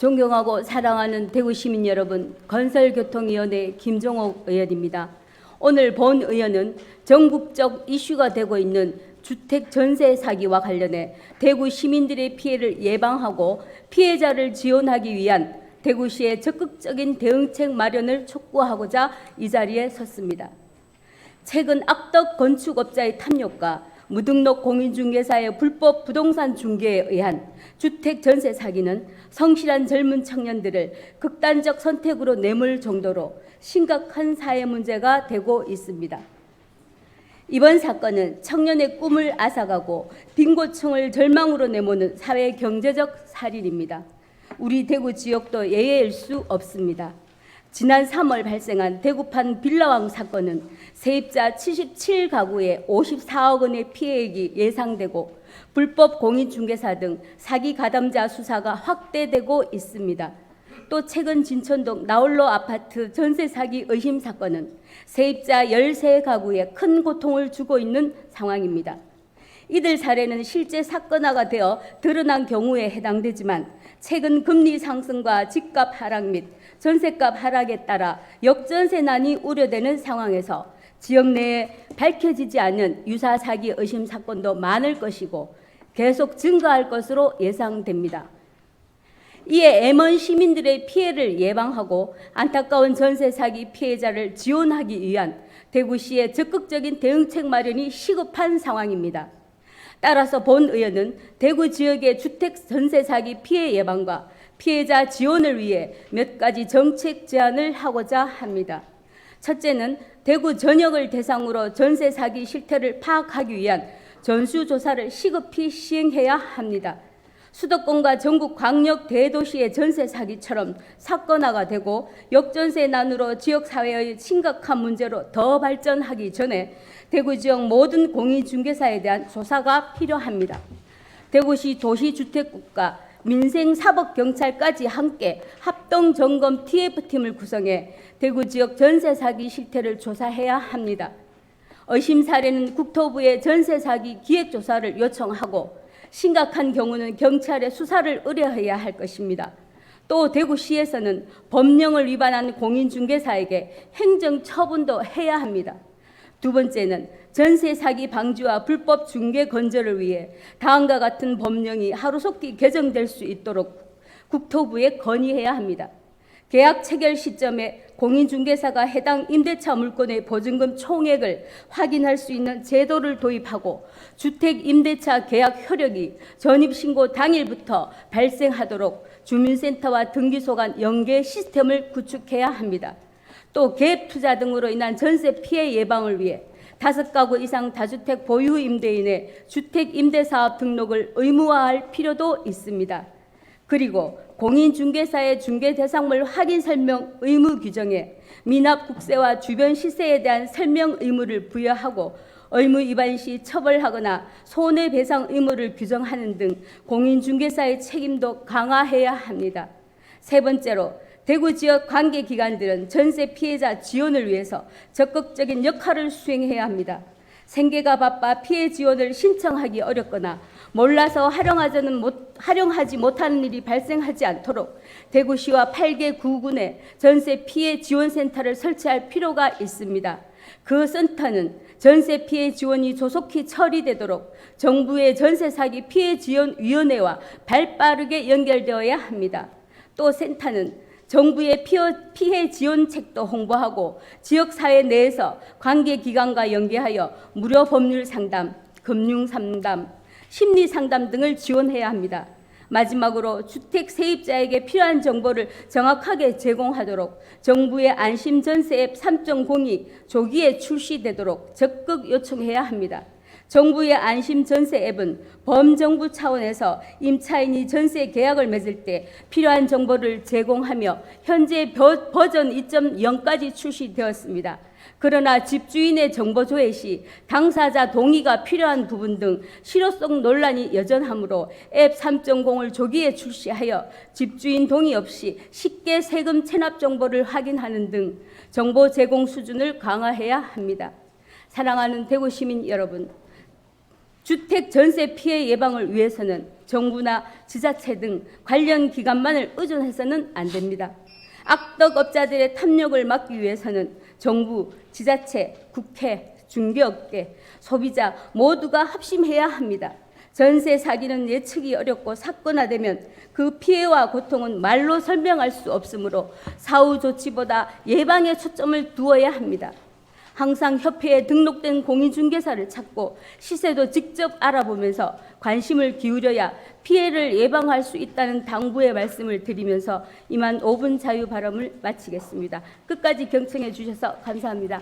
존경하고 사랑하는 대구 시민 여러분, 건설교통위원회 김종옥 의원입니다. 오늘 본 의원은 전국적 이슈가 되고 있는 주택 전세 사기와 관련해 대구 시민들의 피해를 예방하고 피해자를 지원하기 위한 대구시의 적극적인 대응책 마련을 촉구하고자 이 자리에 섰습니다. 최근 악덕 건축업자의 탐욕과 무등록 공인중개사의 불법 부동산 중개에 의한 주택 전세 사기는 성실한 젊은 청년들을 극단적 선택으로 내몰 정도로 심각한 사회 문제가 되고 있습니다. 이번 사건은 청년의 꿈을 앗아가고 빈곤층을 절망으로 내모는 사회 경제적 살인입니다. 우리 대구 지역도 예외일 수 없습니다. 지난 3월 발생한 대구판 빌라왕 사건은 세입자 77가구에 54억 원의 피해액이 예상되고 불법 공인중개사 등 사기 가담자 수사가 확대되고 있습니다. 또 최근 진천동 나홀로 아파트 전세 사기 의심 사건은 세입자 13가구에 큰 고통을 주고 있는 상황입니다. 이들 사례는 실제 사건화가 되어 드러난 경우에 해당되지만 최근 금리 상승과 집값 하락 및 전세값 하락에 따라 역전세난이 우려되는 상황에서 지역 내에 밝혀지지 않은 유사 사기 의심 사건도 많을 것이고 계속 증가할 것으로 예상됩니다. 이에 M1 시민들의 피해를 예방하고 안타까운 전세 사기 피해자를 지원하기 위한 대구시의 적극적인 대응책 마련이 시급한 상황입니다. 따라서 본 의원은 대구 지역의 주택 전세 사기 피해 예방과 피해자 지원을 위해 몇 가지 정책 제안을 하고자 합니다. 첫째는 대구 전역을 대상으로 전세 사기 실태를 파악하기 위한 전수조사를 시급히 시행해야 합니다. 수도권과 전국 광역 대도시의 전세 사기처럼 사건화가 되고 역전세난으로 지역사회의 심각한 문제로 더 발전하기 전에 대구 지역 모든 공인중개사에 대한 조사가 필요합니다. 대구시 도시주택국과 민생사법경찰까지 함께 합동점검 TF팀을 구성해 대구 지역 전세 사기 실태를 조사해야 합니다. 의심 사례는 국토부에 전세 사기 기획조사를 요청하고 심각한 경우는 경찰에 수사를 의뢰해야 할 것입니다. 또 대구시에서는 법령을 위반한 공인중개사에게 행정처분도 해야 합니다. 두 번째는 전세 사기 방지와 불법 중개 건절을 위해 다음과 같은 법령이 하루속히 개정될 수 있도록 국토부에 건의해야 합니다. 계약 체결 시점에 공인중개사가 해당 임대차 물건의 보증금 총액을 확인할 수 있는 제도를 도입하고 주택 임대차 계약 효력이 전입신고 당일부터 발생하도록 주민센터와 등기소 간 연계 시스템을 구축해야 합니다. 또 갭 투자 등으로 인한 전세 피해 예방을 위해 5가구 이상 다주택 보유 임대인의 주택 임대사업 등록을 의무화할 필요도 있습니다. 그리고 공인중개사의 중개대상물 확인 설명 의무 규정에 미납 국세와 주변 시세에 대한 설명 의무를 부여하고 의무 위반 시 처벌하거나 손해배상 의무를 규정하는 등 공인중개사의 책임도 강화해야 합니다. 세 번째로 대구 지역 관계기관들은 전세 피해자 지원을 위해서 적극적인 역할을 수행해야 합니다. 생계가 바빠 피해 지원을 신청하기 어렵거나 몰라서 활용하지 못하는 일이 발생하지 않도록 대구시와 8개 구군에 전세 피해 지원센터를 설치할 필요가 있습니다. 그 센터는 전세 피해 지원이 조속히 처리되도록 정부의 전세 사기 피해 지원위원회와 발빠르게 연결되어야 합니다. 또 센터는 정부의 피해 지원책도 홍보하고 지역사회 내에서 관계기관과 연계하여 무료 법률 상담, 금융 상담, 심리 상담 등을 지원해야 합니다. 마지막으로 주택 세입자에게 필요한 정보를 정확하게 제공하도록 정부의 안심전세 앱 3.0이 조기에 출시되도록 적극 요청해야 합니다. 정부의 안심전세 앱은 범정부 차원에서 임차인이 전세 계약을 맺을 때 필요한 정보를 제공하며 현재 버전 2.0까지 출시되었습니다. 그러나 집주인의 정보 조회 시 당사자 동의가 필요한 부분 등 실효성 논란이 여전하므로 앱 3.0을 조기에 출시하여 집주인 동의 없이 쉽게 세금 체납 정보를 확인하는 등 정보 제공 수준을 강화해야 합니다. 사랑하는 대구 시민 여러분, 주택 전세 피해 예방을 위해서는 정부나 지자체 등 관련 기관만을 의존해서는 안 됩니다. 악덕업자들의 탐욕을 막기 위해서는 정부, 지자체, 국회, 중개업계, 소비자 모두가 합심해야 합니다. 전세 사기는 예측이 어렵고 사건화되면 그 피해와 고통은 말로 설명할 수 없으므로 사후 조치보다 예방에 초점을 두어야 합니다. 항상 협회에 등록된 공인중개사를 찾고 시세도 직접 알아보면서 관심을 기울여야 피해를 예방할 수 있다는 당부의 말씀을 드리면서 이만 5분 자유 발언을 마치겠습니다. 끝까지 경청해 주셔서 감사합니다.